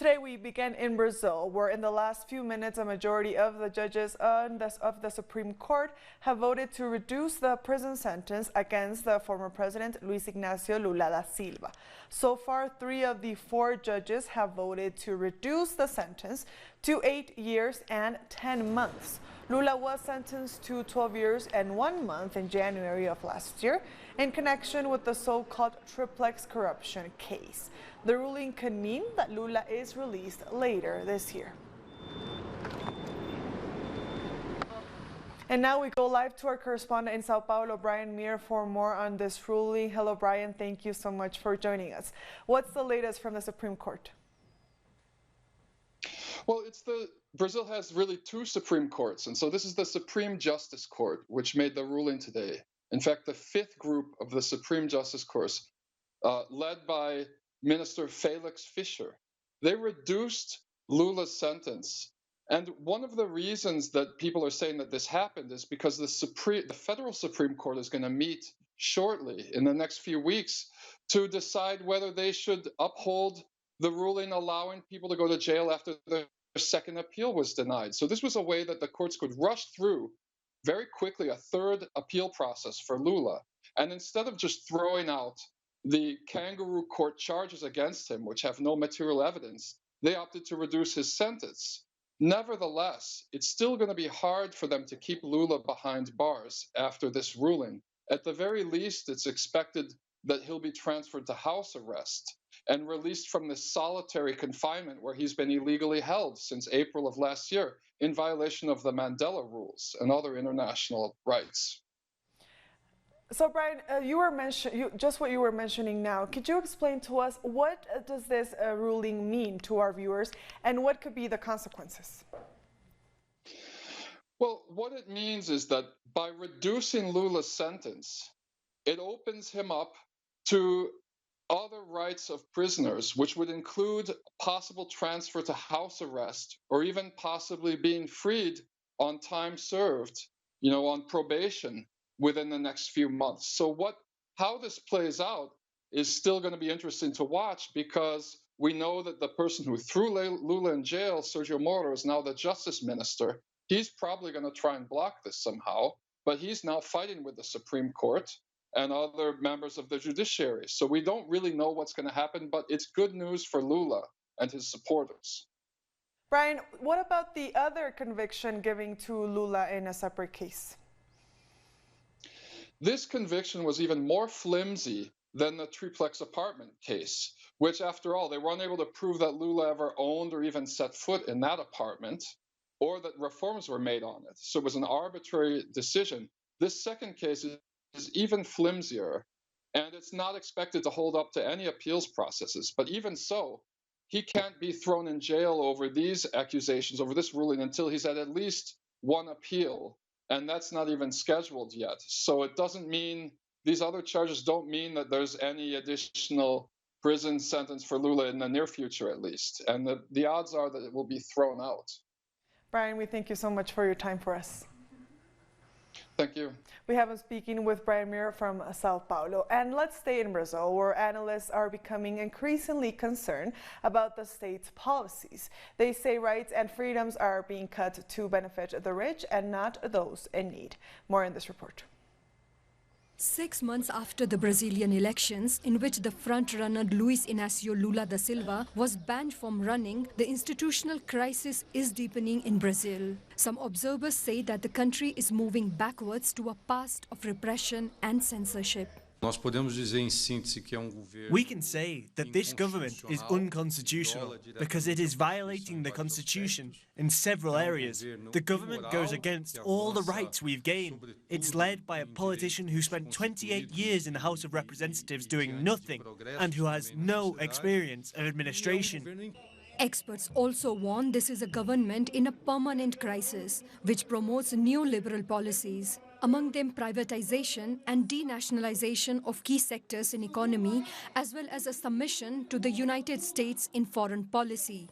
Today we began in Brazil, where in the last few minutes a majority of the judges of the Supreme Court have voted to reduce the prison sentence against the former president Luiz Inacio Lula da Silva. So far, 3 of the 4 judges have voted to reduce the sentence to 8 years and 10 months. Lula was sentenced to 12 years and 1 month in January of last year in connection with the so-called triplex corruption case. The ruling could mean that Lula is released later this year. And now we go live to our correspondent in Sao Paulo, Brian Muir, for more on this ruling. Hello, Brian. Thank you so much for joining us. What's the latest from the Supreme Court? Well, Brazil has really 2 Supreme Courts, and so this is the Supreme Justice Court, which made the ruling today. In fact, the 5th group of the Supreme Justice Court, led by Minister Felix Fischer, they reduced Lula's sentence. And one of the reasons that people are saying that this happened is because the federal Supreme Court is going to meet shortly in the next few weeks to decide whether they should uphold the ruling allowing people to go to jail after their second appeal was denied. So this was a way that the courts could rush through very quickly a 3rd appeal process for Lula. And instead of just throwing out the kangaroo court charges against him, which have no material evidence, they opted to reduce his sentence. Nevertheless, it's still going to be hard for them to keep Lula behind bars after this ruling. At the very least, it's expected that he'll be transferred to house arrest and released from this solitary confinement where he's been illegally held since April of last year in violation of the Mandela rules and other international rights. So, Brian, just what you were mentioning now. Could you explain to us what does this ruling mean to our viewers and what could be the consequences? Well, what it means is that by reducing Lula's sentence, it opens him up to other rights of prisoners, which would include possible transfer to house arrest or even possibly being freed on time served, on probation within the next few months. So how this plays out is still going to be interesting to watch, because we know that the person who threw Lula in jail, Sergio Moro, is now the justice minister. He's probably going to try and block this somehow, but he's now fighting with the Supreme Court and other members of the judiciary. So we don't really know what's going to happen, but it's good news for Lula and his supporters. Brian, what about the other conviction given to Lula in a separate case? This conviction was even more flimsy than the triplex apartment case, which, after all, they were unable to prove that Lula ever owned or even set foot in that apartment, or that reforms were made on it. So it was an arbitrary decision. This second case is even flimsier, and it's not expected to hold up to any appeals processes. But even so, he can't be thrown in jail over these accusations, over this ruling, until he's at least 1 appeal. And that's not even scheduled yet. So it doesn't mean, these other charges don't mean that there's any additional prison sentence for Lula in the near future, at least. And the odds are that it will be thrown out. Brian, we thank you so much for your time for us. Thank you. We have been speaking with Brian Muir from Sao Paulo. And let's stay in Brazil, where analysts are becoming increasingly concerned about the state's policies. They say rights and freedoms are being cut to benefit the rich and not those in need. More in this report. 6 months after the Brazilian elections, in which the front-runner Luiz Inacio Lula da Silva was banned from running, the institutional crisis is deepening in Brazil. Some observers say that the country is moving backwards to a past of repression and censorship. We can say that this government is unconstitutional because it is violating the constitution in several areas. The government goes against all the rights we've gained. It's led by a politician who spent 28 years in the House of Representatives doing nothing and who has no experience of administration. Experts also warn this is a government in a permanent crisis, which promotes neoliberal policies. Among them privatization and denationalization of key sectors in economy, as well as a submission to the United States in foreign policy.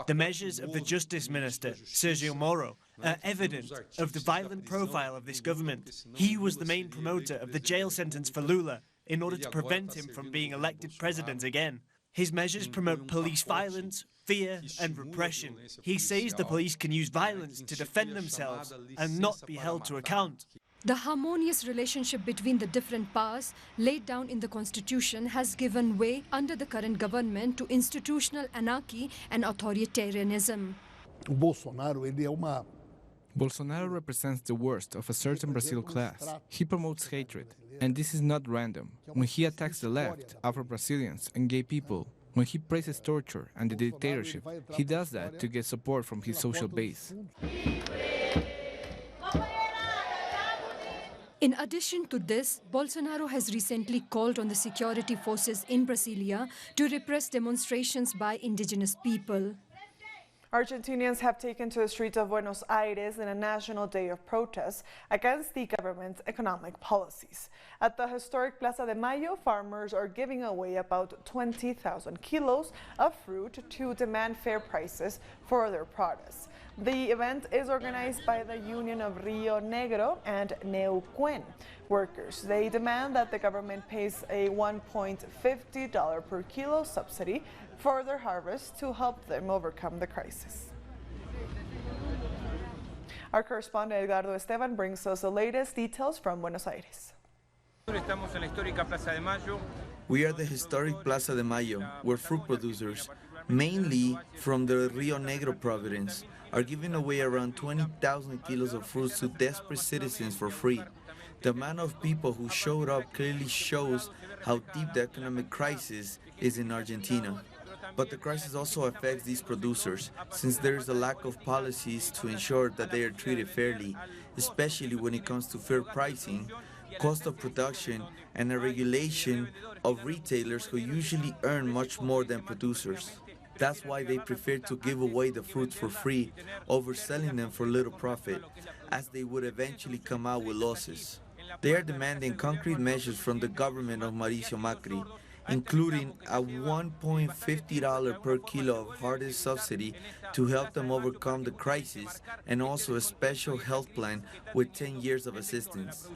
The measures of the Justice Minister, Sergio Moro, are evidence of the violent profile of this government. He was the main promoter of the jail sentence for Lula in order to prevent him from being elected president again. His measures promote police violence, fear and repression. He says the police can use violence to defend themselves and not be held to account. The harmonious relationship between the different powers laid down in the constitution has given way under the current government to institutional anarchy and authoritarianism. Bolsonaro represents the worst of a certain Brazil class. He promotes hatred, and this is not random. When he attacks the left, Afro-Brazilians and gay people, when he praises torture and the dictatorship, he does that to get support from his social base. In addition to this, Bolsonaro has recently called on the security forces in Brasilia to repress demonstrations by indigenous people. Argentinians have taken to the streets of Buenos Aires in a national day of protest against the government's economic policies. At the historic Plaza de Mayo, farmers are giving away about 20,000 kilos of fruit to demand fair prices for their produce. The event is organized by the Union of Rio Negro and Neuquén workers. They demand that the government pays a $1.50 per kilo subsidy for their harvest to help them overcome the crisis. Our correspondent Edgardo Esteban brings us the latest details from Buenos Aires. We are the historic Plaza de Mayo, where fruit producers, mainly from the Rio Negro province, are giving away around 20,000 kilos of fruits to desperate citizens for free. The amount of people who showed up clearly shows how deep the economic crisis is in Argentina. But the crisis also affects these producers, since there is a lack of policies to ensure that they are treated fairly, especially when it comes to fair pricing, cost of production, and a regulation of retailers who usually earn much more than producers. That's why they prefer to give away the fruits for free over selling them for little profit, as they would eventually come out with losses. They are demanding concrete measures from the government of Mauricio Macri, including a $1.50 per kilo of harvest subsidy to help them overcome the crisis, and also a special health plan with 10 years of assistance.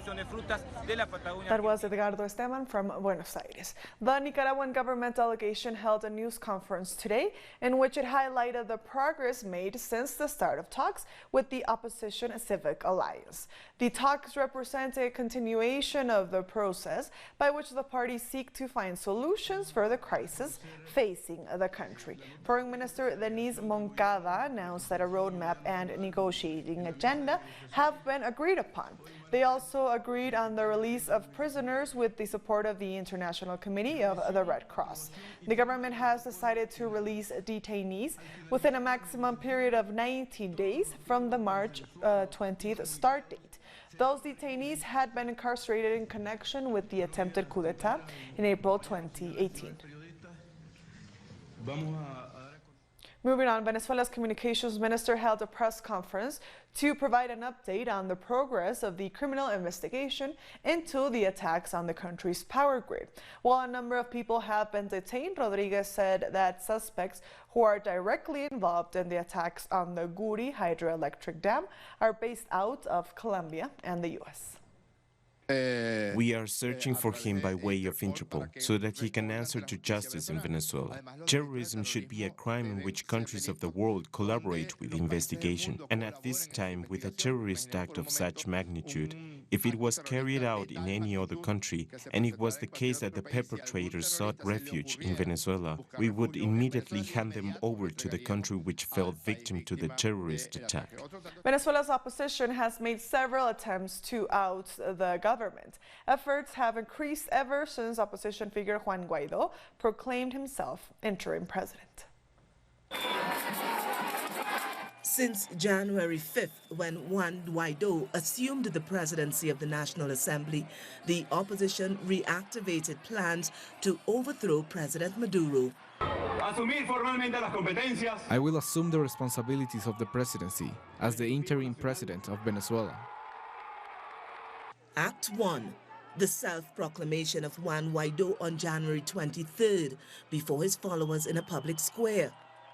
That was Edgardo Esteban from Buenos Aires. The Nicaraguan government delegation held a news conference today in which it highlighted the progress made since the start of talks with the opposition Civic Alliance. The talks represent a continuation of the process by which the parties seek to find solutions for the crisis facing the country. Foreign Minister Denise Moncada announced that a roadmap and negotiating agenda have been agreed upon. They also agreed on the release of prisoners with the support of the International Committee of the Red Cross. The government has decided to release detainees within a maximum period of 19 days from the March 20th start date. Those detainees had been incarcerated in connection with the attempted coup d'etat in April 2018. Moving on, Venezuela's communications minister held a press conference to provide an update on the progress of the criminal investigation into the attacks on the country's power grid. While a number of people have been detained, Rodriguez said that suspects who are directly involved in the attacks on the Guri hydroelectric dam are based out of Colombia and the U.S. We are searching for him by way of Interpol so that he can answer to justice in Venezuela. Terrorism should be a crime in which countries of the world collaborate with the investigation. And at this time, with a terrorist act of such magnitude, if it was carried out in any other country, and it was the case that the perpetrators sought refuge in Venezuela, we would immediately hand them over to the country which fell victim to the terrorist attack. Venezuela's opposition has made several attempts to oust the government. Efforts have increased ever since opposition figure Juan Guaidó proclaimed himself interim president. Since January 5th, when Juan Guaidó assumed the presidency of the National Assembly, the opposition reactivated plans to overthrow President Maduro. I will assume the responsibilities of the presidency as the interim president of Venezuela. Act 1. The self-proclamation of Juan Guaidó on January 23rd before his followers in a public square.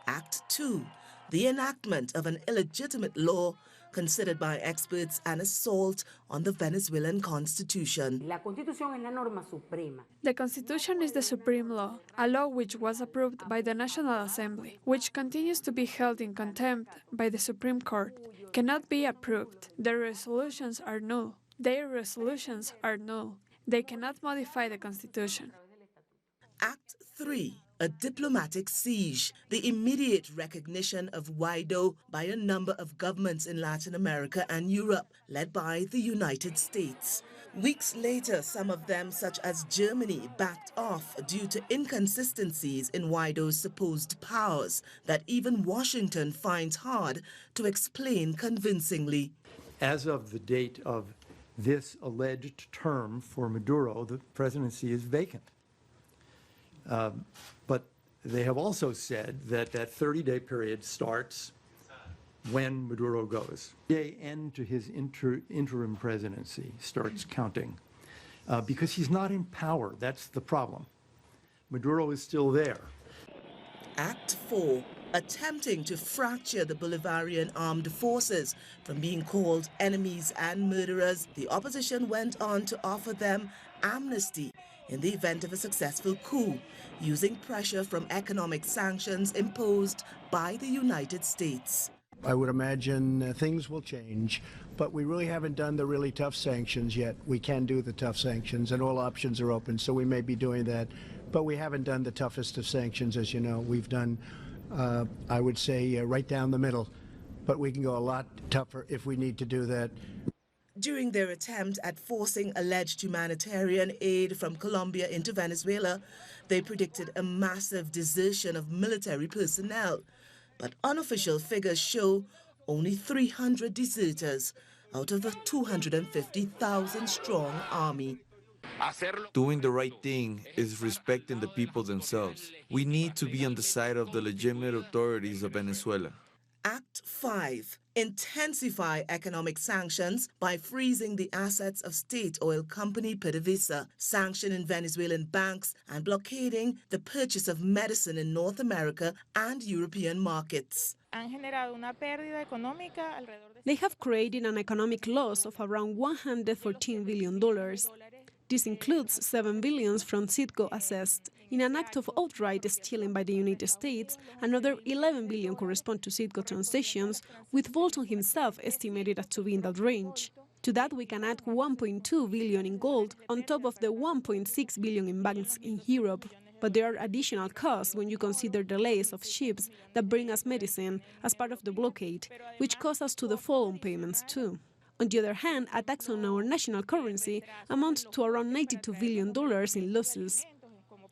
Act 2. The enactment of an illegitimate law considered by experts an assault on the Venezuelan constitution. The Constitution is the supreme law, a law which was approved by the National Assembly, which continues to be held in contempt by the Supreme Court, cannot be approved. Their resolutions are null. They cannot modify the Constitution. Act 3. A diplomatic siege, the immediate recognition of Guaido by a number of governments in Latin America and Europe, led by the United States. Weeks later, some of them, such as Germany, backed off due to inconsistencies in Guaido's supposed powers that even Washington finds hard to explain convincingly. As of the date of this alleged term for Maduro, the presidency is vacant. But they have also said that that 30-day period starts when Maduro goes. The end to his interim presidency starts counting because he's not in power. That's the problem. Maduro is still there. Act 4. Attempting to fracture the Bolivarian armed forces from being called enemies and murderers, the opposition went on to offer them amnesty in the event of a successful coup, using pressure from economic sanctions imposed by the United States. I would imagine things will change, but we really haven't done the really tough sanctions yet. We can do the tough sanctions, and all options are open, so we may be doing that. But we haven't done the toughest of sanctions, as you know. We've done, I would say, right down the middle, but we can go a lot tougher if we need to do that. During their attempt at forcing alleged humanitarian aid from Colombia into Venezuela, they predicted a massive desertion of military personnel. But unofficial figures show only 300 deserters out of a 250,000-strong army. Doing the right thing is respecting the people themselves. We need to be on the side of the legitimate authorities of Venezuela. Act 5. Intensify economic sanctions by freezing the assets of state oil company PDVSA, sanctioning Venezuelan banks, and blockading the purchase of medicine in North America and European markets. They have created an economic loss of around $114 billion. This includes $7 billion from Citgo assessed. In an act of outright stealing by the United States, another $11 billion correspond to Citgo transactions, with Bolton himself estimated to be in that range. To that, we can add $1.2 billion in gold on top of the $1.6 billion in banks in Europe. But there are additional costs when you consider delays of ships that bring us medicine as part of the blockade, which cause us to default on payments too. On the other hand, attacks on our national currency amount to around $92 billion in losses.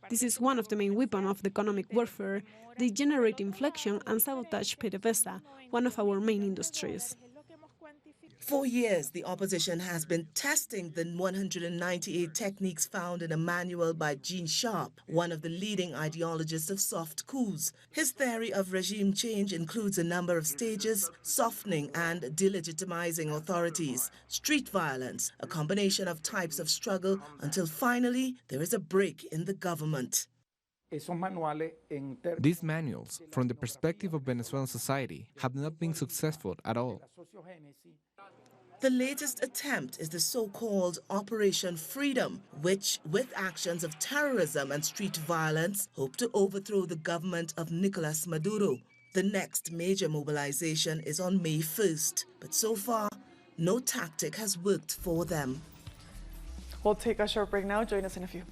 This is one of the main weapons of the economic warfare. They generate inflation and sabotage PDVSA, one of our main industries. For years, the opposition has been testing the 198 techniques found in a manual by Gene Sharp, one of the leading ideologists of soft coups. His theory of regime change includes a number of stages: softening and delegitimizing authorities, street violence, a combination of types of struggle, until finally there is a break in the government. These manuals, from the perspective of Venezuelan society, have not been successful at all. The latest attempt is the so-called Operation Freedom, which, with actions of terrorism and street violence, hope to overthrow the government of Nicolas Maduro. The next major mobilization is on May 1st, but so far, no tactic has worked for them. We'll take a short break now. Join us in a few.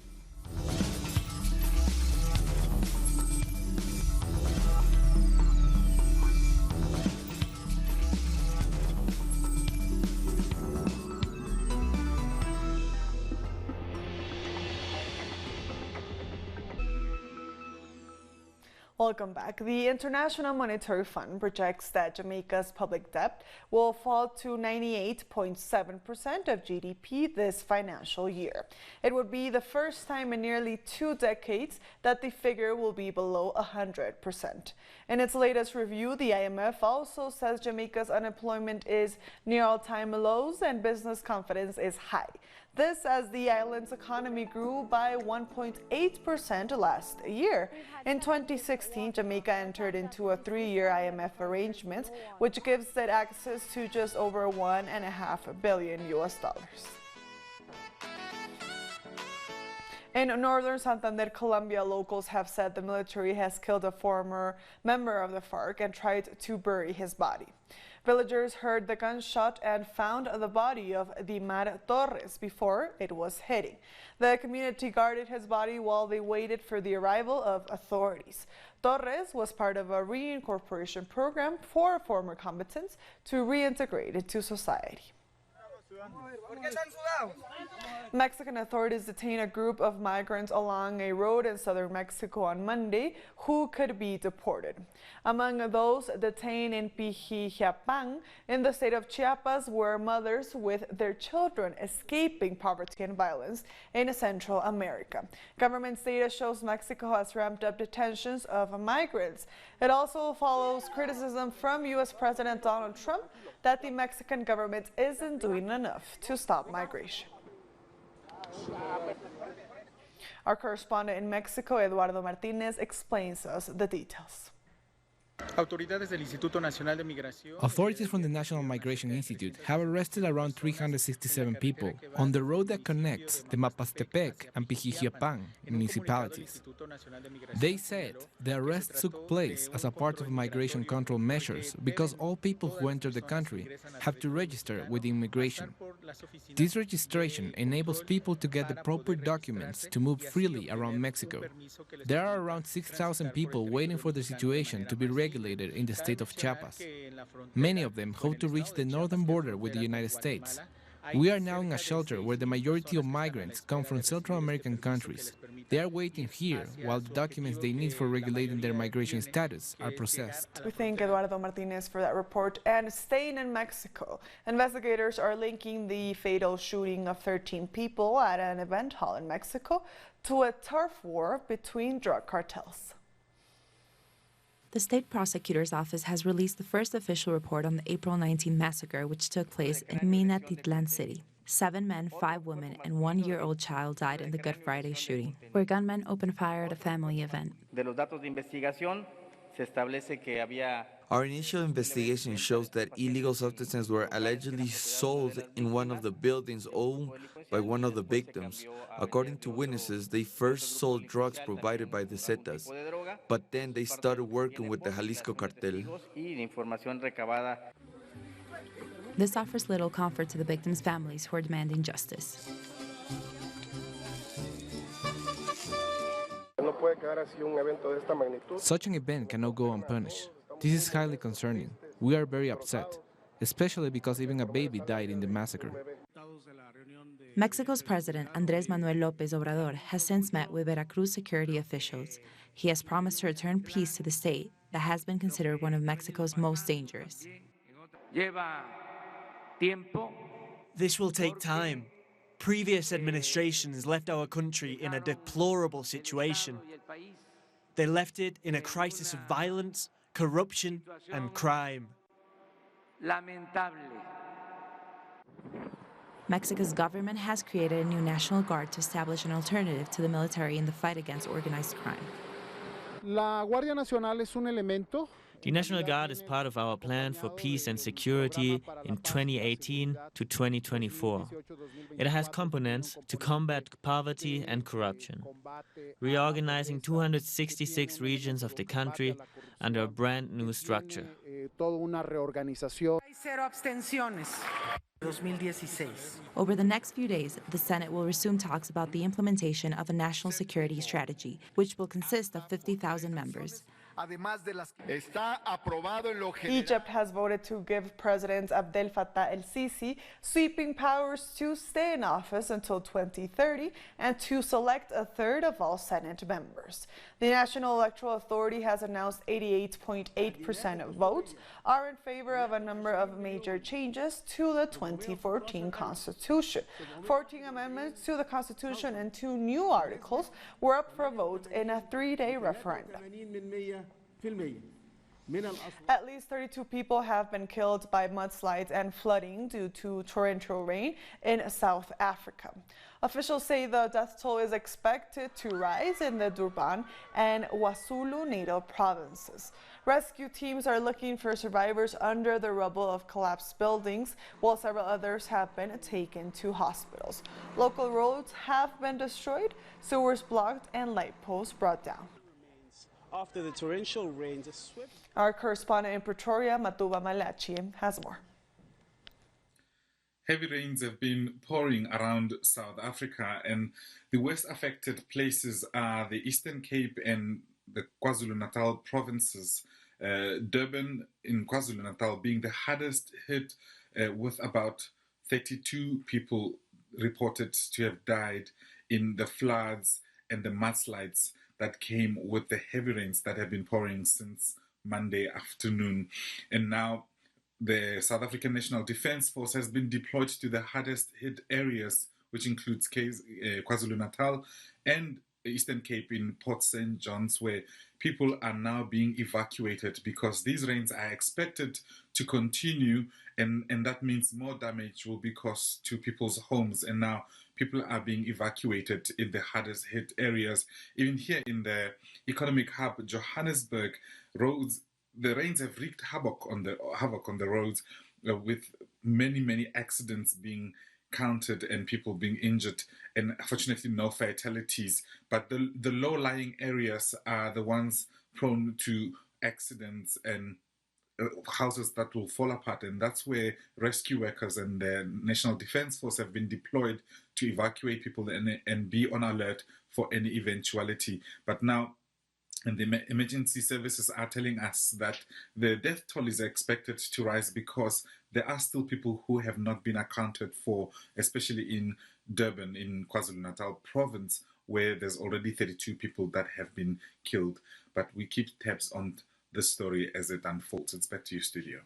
Welcome back. The International Monetary Fund projects that Jamaica's public debt will fall to 98.7% of GDP this financial year. It would be the first time in nearly 2 decades that the figure will be below 100%. In its latest review, the IMF also says Jamaica's unemployment is near all-time lows and business confidence is high. This as the island's economy grew by 1.8% last year. In 2016, Jamaica entered into a 3-year IMF arrangement, which gives it access to just over $1.5 billion. In northern Santander, Colombia, locals have said the military has killed a former member of the FARC and tried to bury his body. Villagers heard the gunshot and found the body of Dimar Torres before it was hidden. The community guarded his body while they waited for the arrival of authorities. Torres was part of a reincorporation program for former combatants to reintegrate into society. Mexican authorities detained a group of migrants along a road in southern Mexico on Monday who could be deported. Among those detained in Pijijiapan in the state of Chiapas were mothers with their children escaping poverty and violence in Central America. Government data shows Mexico has ramped up detentions of migrants. It also follows criticism from U.S. President Donald Trump that the Mexican government isn't doing enough to stop migration. Our correspondent in Mexico, Eduardo Martinez, explains us the details. Authorities from the National Migration Institute have arrested around 367 people on the road that connects the Mapastepec and Pijijiapan municipalities. They said the arrests took place as a part of migration control measures because all people who enter the country have to register with immigration. This registration enables people to get the proper documents to move freely around Mexico. There are around 6,000 people waiting for the situation to be regulated in the state of Chiapas. Many of them hope to reach the northern border with the United States. We are now in a shelter where the majority of migrants come from Central American countries. They are waiting here while the documents they need for regulating their migration status are processed. We thank Eduardo Martinez for that report. And staying in Mexico, investigators are linking the fatal shooting of 13 people at an event hall in Mexico to a turf war between drug cartels. The state prosecutor's office has released the first official report on the April 19 massacre, which took place in Minatitlan City. 7 men, 5 women, and 1-year-old child died in the Good Friday shooting, where gunmen opened fire at a family event. Our initial investigation shows that illegal substances were allegedly sold in one of the buildings owned by one of the victims. According to witnesses, they first sold drugs provided by the Zetas, but then they started working with the Jalisco cartel. This offers little comfort to the victims' families who are demanding justice. Such an event cannot go unpunished. This is highly concerning. We are very upset, especially because even a baby died in the massacre. Mexico's President Andrés Manuel López Obrador has since met with Veracruz security officials. He has promised to return peace to the state that has been considered one of Mexico's most dangerous. This will take time. Previous administrations left our country in a deplorable situation. They left it in a crisis of violence, corruption, and crime. Mexico's government has created a new National Guard to establish an alternative to the military in the fight against organized crime. The National Guard is part of our plan for peace and security in 2018 to 2024. It has components to combat poverty and corruption, reorganizing 266 regions of the country under a brand new structure. Over the next few days, the Senate will resume talks about the implementation of a national security strategy, which will consist of 50,000 members. Egypt has voted to give President Abdel Fattah el-Sisi sweeping powers to stay in office until 2030 and to select a third of all Senate members. The National Electoral Authority has announced 88.8% of votes are in favor of a number of major changes to the 2014 Constitution. 14 amendments to the Constitution and 2 new articles were up for vote in a 3-day referendum. At least 32 people have been killed by mudslides and flooding due to torrential rain in South Africa. Officials say the death toll is expected to rise in the Durban and KwaZulu-Natal provinces. Rescue teams are looking for survivors under the rubble of collapsed buildings, while several others have been taken to hospitals. Local roads have been destroyed, sewers blocked, and light posts brought down. After the torrential rains, swift. Our correspondent in Pretoria, Matuba Malachi, has more. Heavy rains have been pouring around South Africa, and the worst affected places are the Eastern Cape and the KwaZulu-Natal provinces. Durban in KwaZulu-Natal being the hardest hit, with about 32 people reported to have died in the floods and the mudslides that came with the heavy rains that have been pouring since Monday afternoon. And now the South African National Defence Force has been deployed to the hardest hit areas, which includes KwaZulu-Natal and the Eastern Cape in Port St. John's, where people are now being evacuated because these rains are expected to continue, and that means more damage will be caused to people's homes. And now people are being evacuated in the hardest hit areas. Even here in the economic hub, Johannesburg, roads, the rains have wreaked havoc on the roads, with many accidents being counted and people being injured, and fortunately no fatalities. But the low-lying areas are the ones prone to accidents and houses that will fall apart, and that's where rescue workers and the National Defence Force have been deployed to evacuate people and be on alert for any eventuality. But now, and the emergency services are telling us that the death toll is expected to rise because there are still people who have not been accounted for, especially in Durban, in KwaZulu-Natal province, where there's already 32 people that have been killed. But we keep tabs on the story as it unfolds. It's back to you, studio.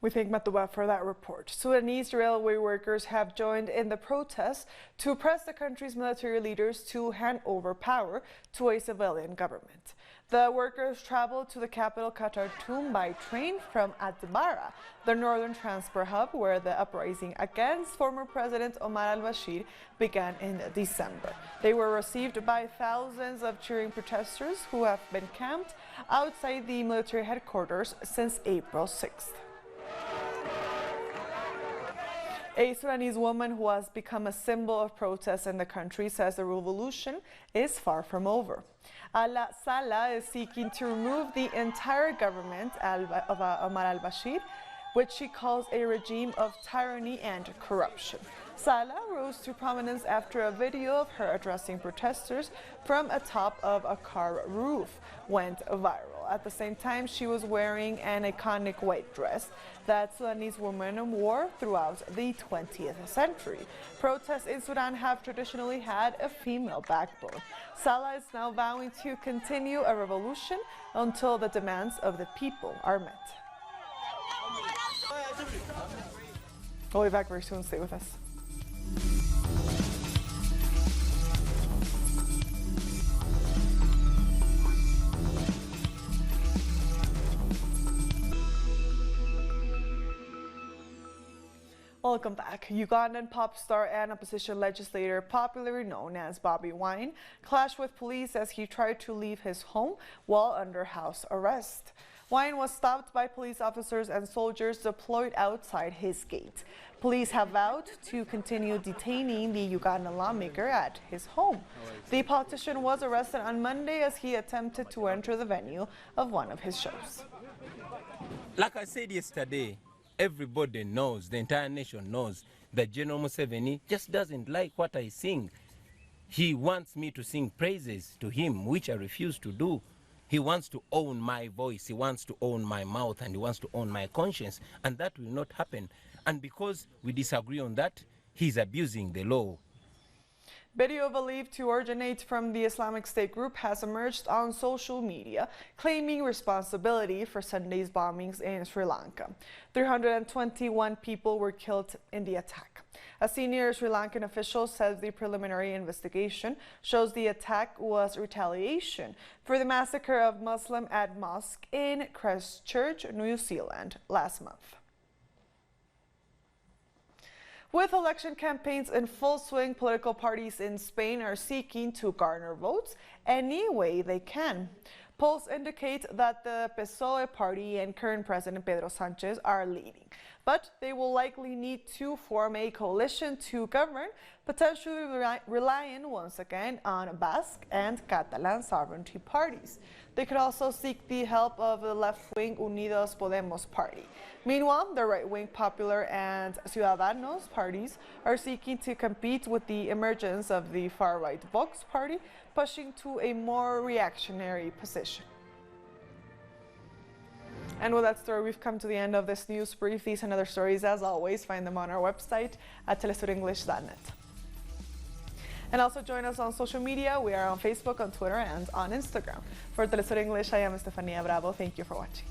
We thank Matuba for that report. Sudanese railway workers have joined in the protests to press the country's military leaders to hand over power to a civilian government. The workers traveled to the capital Khartoum by train from Atbara, the northern transport hub where the uprising against former President Omar al-Bashir began in December. They were received by thousands of cheering protesters who have been camped outside the military headquarters since April 6th. A Sudanese woman who has become a symbol of protest in the country says the revolution is far from over. Ala Salah is seeking to remove the entire government of Omar al-Bashir, which she calls a regime of tyranny and corruption. Salah rose to prominence after a video of her addressing protesters from atop of a car roof went viral. At the same time, she was wearing an iconic white dress that Sudanese women wore throughout the 20th century. Protests in Sudan have traditionally had a female backbone. Salah is now vowing to continue a revolution until the demands of the people are met. We'll be back very soon. Stay with us. Welcome back. Ugandan pop star and opposition legislator, popularly known as Bobi Wine, clashed with police as he tried to leave his home while under house arrest. Wine was stopped by police officers and soldiers deployed outside his gate. Police have vowed to continue detaining the Ugandan lawmaker at his home. The politician was arrested on Monday as he attempted to enter the venue of one of his shows. Like I said yesterday, everybody knows, the entire nation knows, that General Museveni just doesn't like what I sing. He wants me to sing praises to him, which I refuse to do. He wants to own my voice, he wants to own my mouth, and he wants to own my conscience, and that will not happen. And because we disagree on that, he's abusing the law. Video believed to originate from the Islamic State group has emerged on social media, claiming responsibility for Sunday's bombings in Sri Lanka. 321 people were killed in the attack. A senior Sri Lankan official says the preliminary investigation shows the attack was retaliation for the massacre of Muslims at mosque in Christchurch, New Zealand last month. With election campaigns in full swing, political parties in Spain are seeking to garner votes any way they can. Polls indicate that the PSOE party and current President Pedro Sánchez are leading, but they will likely need to form a coalition to govern, potentially relying once again on Basque and Catalan sovereignty parties. They could also seek the help of the left-wing Unidos Podemos party. Meanwhile, the right-wing Popular and Ciudadanos parties are seeking to compete with the emergence of the far-right Vox party, pushing to a more reactionary position. And with that story, we've come to the end of this news brief. These and other stories, as always, find them on our website at telesurenglish.net. And also join us on social media. We are on Facebook, on Twitter, and on Instagram. For Telesur English, I am Estefania Bravo. Thank you for watching.